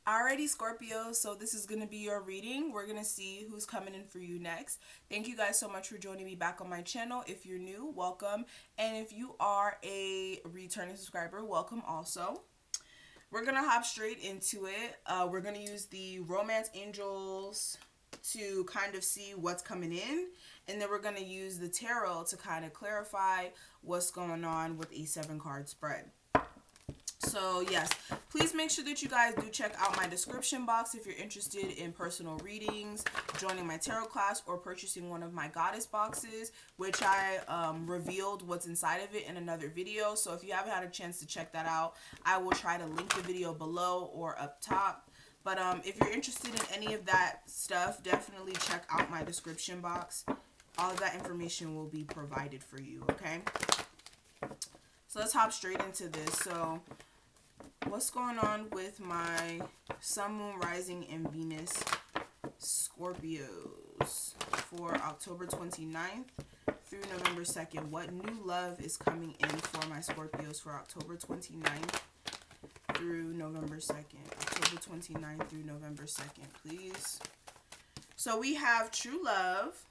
Alrighty, Scorpio, so this is going to be your reading. We're going to see who's coming in for you next. Thank you guys so much for joining me back on my channel. If you're new, welcome. And if you are a returning subscriber, welcome also. We're going to hop straight into it. We're going to use the Romance Angels to kind of see what's coming in. And then we're going to use the Tarot to kind of clarify what's going on with a 7-card spread. So yes, please make sure that you guys do check out my description box if you're interested in personal readings, joining my tarot class, or purchasing one of my goddess boxes, which I revealed what's inside of it in another video. So if you haven't had a chance to check that out, I will try to link the video below or up top. But if you're interested in any of that stuff, definitely check out my description box. All of that information will be provided for you, okay? So let's hop straight into this. So what's going on with my Sun, Moon, Rising, and Venus Scorpios for October 29th through November 2nd? What new love is coming in for my Scorpios for October 29th through November 2nd? October 29th through November 2nd, please. So we have true love.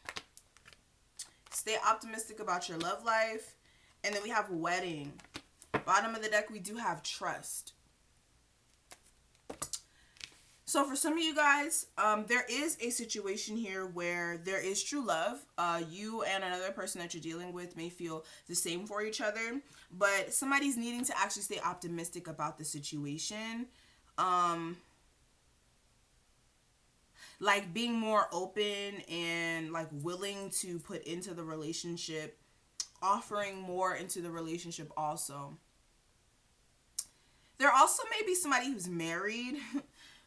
Stay optimistic about your love life. And then we have wedding. Bottom of the deck, we do have trust. So for some of you guys, there is a situation here where there is true love. You and another person that you're dealing with may feel the same for each other, but somebody's needing to actually stay optimistic about the situation. Like being more open and like willing to put into the relationship, offering more into the relationship also. There also may be somebody who's married.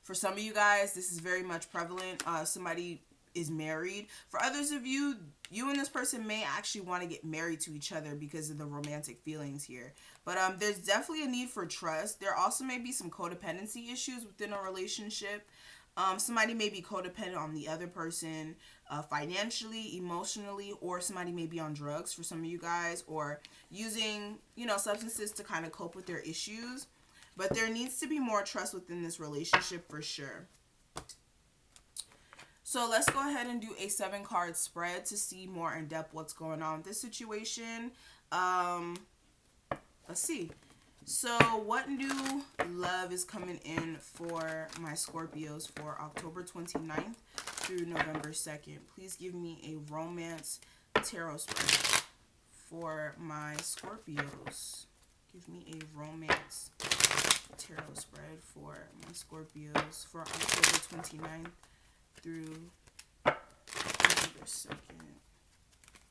For some of you guys, this is very much prevalent. Somebody is married. For others of you, you and this person may actually want to get married to each other because of the romantic feelings here. But there's definitely a need for trust. There also may be some codependency issues within a relationship. Somebody may be codependent on the other person financially, emotionally, or somebody may be on drugs for some of you guys, or using, substances to kind of cope with their issues. But there needs to be more trust within this relationship for sure. So let's go ahead and do a 7-card spread to see more in depth what's going on with this situation. Let's see. So what new love is coming in for my Scorpios for October 29th through November 2nd? Please give me a romance tarot spread for my Scorpios. Give me a romance tarot spread for my Scorpios for October 29th through November 2nd.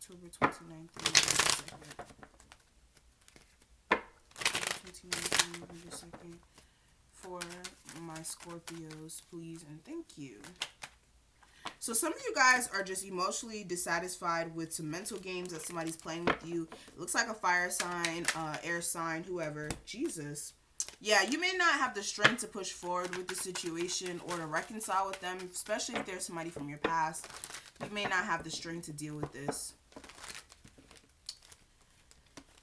October 29th through November 2nd. November 2nd for my Scorpios, please and thank you. So some of you guys are just emotionally dissatisfied with some mental games that somebody's playing with you. It looks like a fire sign, air sign, whoever. Jesus. Yeah, you may not have the strength to push forward with the situation or to reconcile with them, especially if there's somebody from your past. You may not have the strength to deal with this.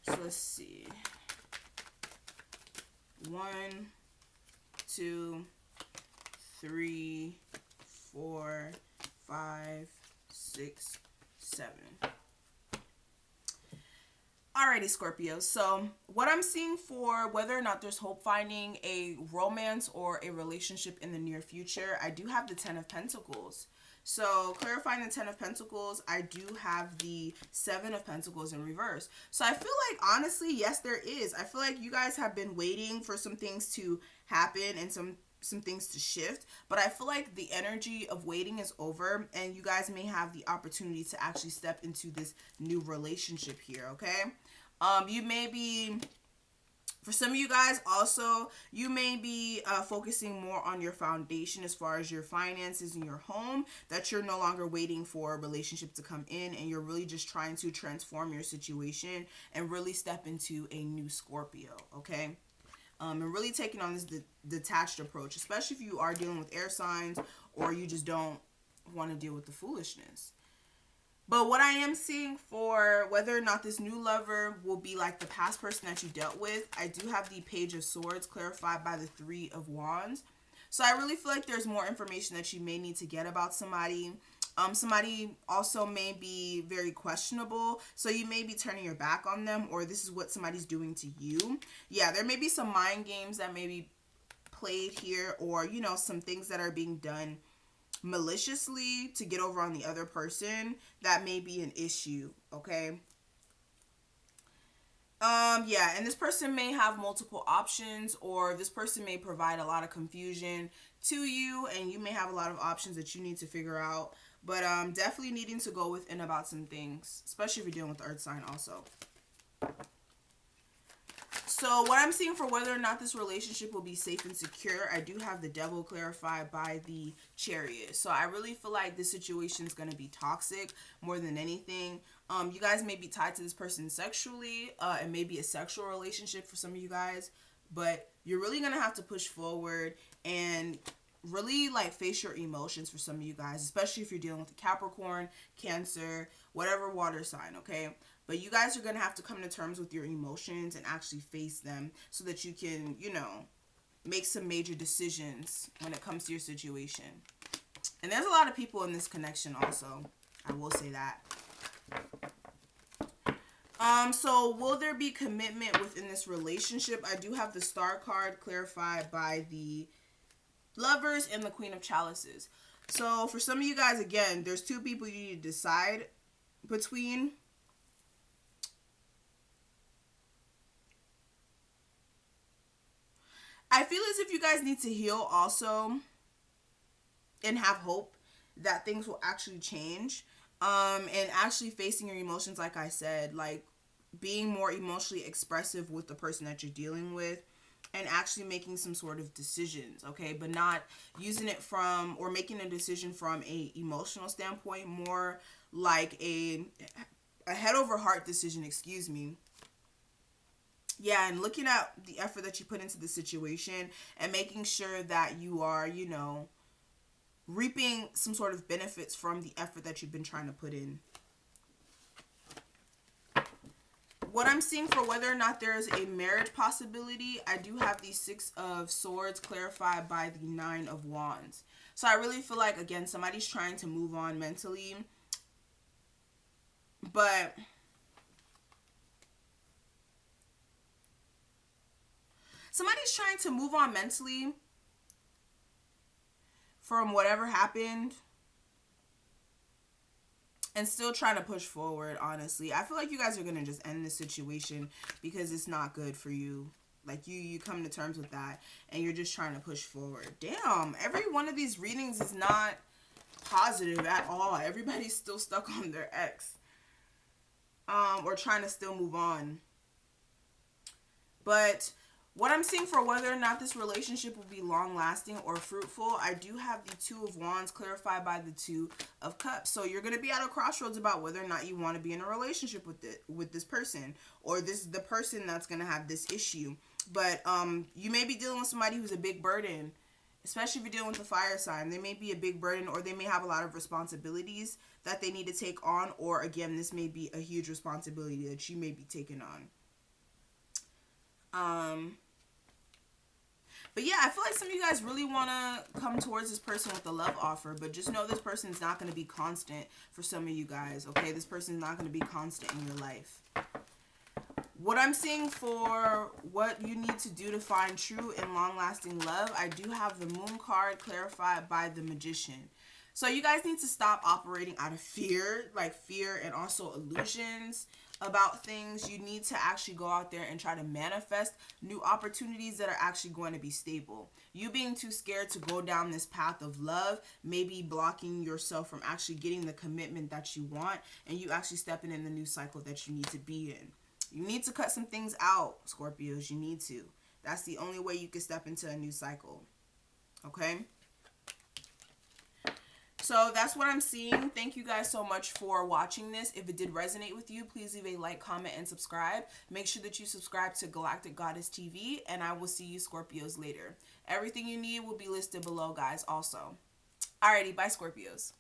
So let's see. 1, 2, 3, 4, 5, 6, 7. Alrighty, Scorpio. So what I'm seeing for whether or not there's hope finding a romance or a relationship in the near future, I do have the 10 of Pentacles. So clarifying the 10 of Pentacles, I do have the 7 of Pentacles in reverse. So I feel like, honestly, yes, there is. I feel like you guys have been waiting for some things to happen and some things to shift. But I feel like the energy of waiting is over and you guys may have the opportunity to actually step into this new relationship here, okay? You may be... For some of you guys also, you may be focusing more on your foundation as far as your finances and your home, that you're no longer waiting for a relationship to come in and you're really just trying to transform your situation and really step into a new Scorpio, okay? And really taking on this detached approach, especially if you are dealing with air signs or you just don't want to deal with the foolishness. But what I am seeing for whether or not this new lover will be like the past person that you dealt with, I do have the Page of Swords clarified by the 3 of Wands. So I really feel like there's more information that you may need to get about somebody. Somebody also may be very questionable, so you may be turning your back on them, or this is what somebody's doing to you. Yeah, there may be some mind games that may be played here, or some things that are being done maliciously to get over on the other person that may be an issue. Okay. Yeah, and this person may have multiple options, or this person may provide a lot of confusion to you, and you may have a lot of options that you need to figure out. But definitely needing to go within about some things, especially if you're dealing with the earth sign also. So what I'm seeing for whether or not this relationship will be safe and secure, I do have the devil clarified by the Chariot. So I really feel like this situation is going to be toxic more than anything. You guys may be tied to this person sexually. It may be a sexual relationship for some of you guys. But you're really going to have to push forward and really like face your emotions for some of you guys, especially if you're dealing with a Capricorn, Cancer, whatever water sign, okay? But you guys are going to have to come to terms with your emotions and actually face them so that you can, make some major decisions when it comes to your situation. And there's a lot of people in this connection also. I will say that. So will there be commitment within this relationship? I do have the Star card clarified by the Lovers and the Queen of Chalices. So for some of you guys, again, there's two people you need to decide between. I feel as if you guys need to heal also and have hope that things will actually change. And actually facing your emotions, like I said, like being more emotionally expressive with the person that you're dealing with and actually making some sort of decisions, okay? But not using it from, or making a decision from a emotional standpoint, more like a head over heart decision, excuse me. Yeah, and looking at the effort that you put into the situation and making sure that you are, reaping some sort of benefits from the effort that you've been trying to put in. What I'm seeing for whether or not there is a marriage possibility, I do have the Six of Swords clarified by the Nine of Wands. So I really feel like, again, somebody's trying to move on mentally, but somebody's trying to move on mentally from whatever happened and still trying to push forward, honestly. I feel like you guys are going to just end this situation because it's not good for you. Like, you come to terms with that and you're just trying to push forward. Damn, every one of these readings is not positive at all. Everybody's still stuck on their ex. Or trying to still move on. But what I'm seeing for whether or not this relationship will be long-lasting or fruitful, I do have the Two of Wands clarified by the Two of Cups. So you're going to be at a crossroads about whether or not you want to be in a relationship with this person, or this is the person that's going to have this issue. But you may be dealing with somebody who's a big burden, especially if you're dealing with a fire sign. They may be a big burden, or they may have a lot of responsibilities that they need to take on, or again, this may be a huge responsibility that you may be taking on. But yeah, I feel like some of you guys really want to come towards this person with a love offer, but just know this person is not going to be constant for some of you guys, okay? This person is not going to be constant in your life. What I'm seeing for what you need to do to find true and long-lasting love, I do have the Moon card clarified by the Magician. So you guys need to stop operating out of fear, like fear and also illusions about things. You need to actually go out there and try to manifest new opportunities that are actually going to be stable. You being too scared to go down this path of love may be blocking yourself from actually getting the commitment that you want, and you actually stepping in the new cycle that you need to be in. You need to cut some things out, Scorpios. You need to. That's the only way you can step into a new cycle. Okay? So that's what I'm seeing. Thank you guys so much for watching this. If it did resonate with you, please leave a like, comment, and subscribe. Make sure that you subscribe to Galactic Goddess TV, and I will see you Scorpios later. Everything you need will be listed below, guys, also. Alrighty, bye, Scorpios.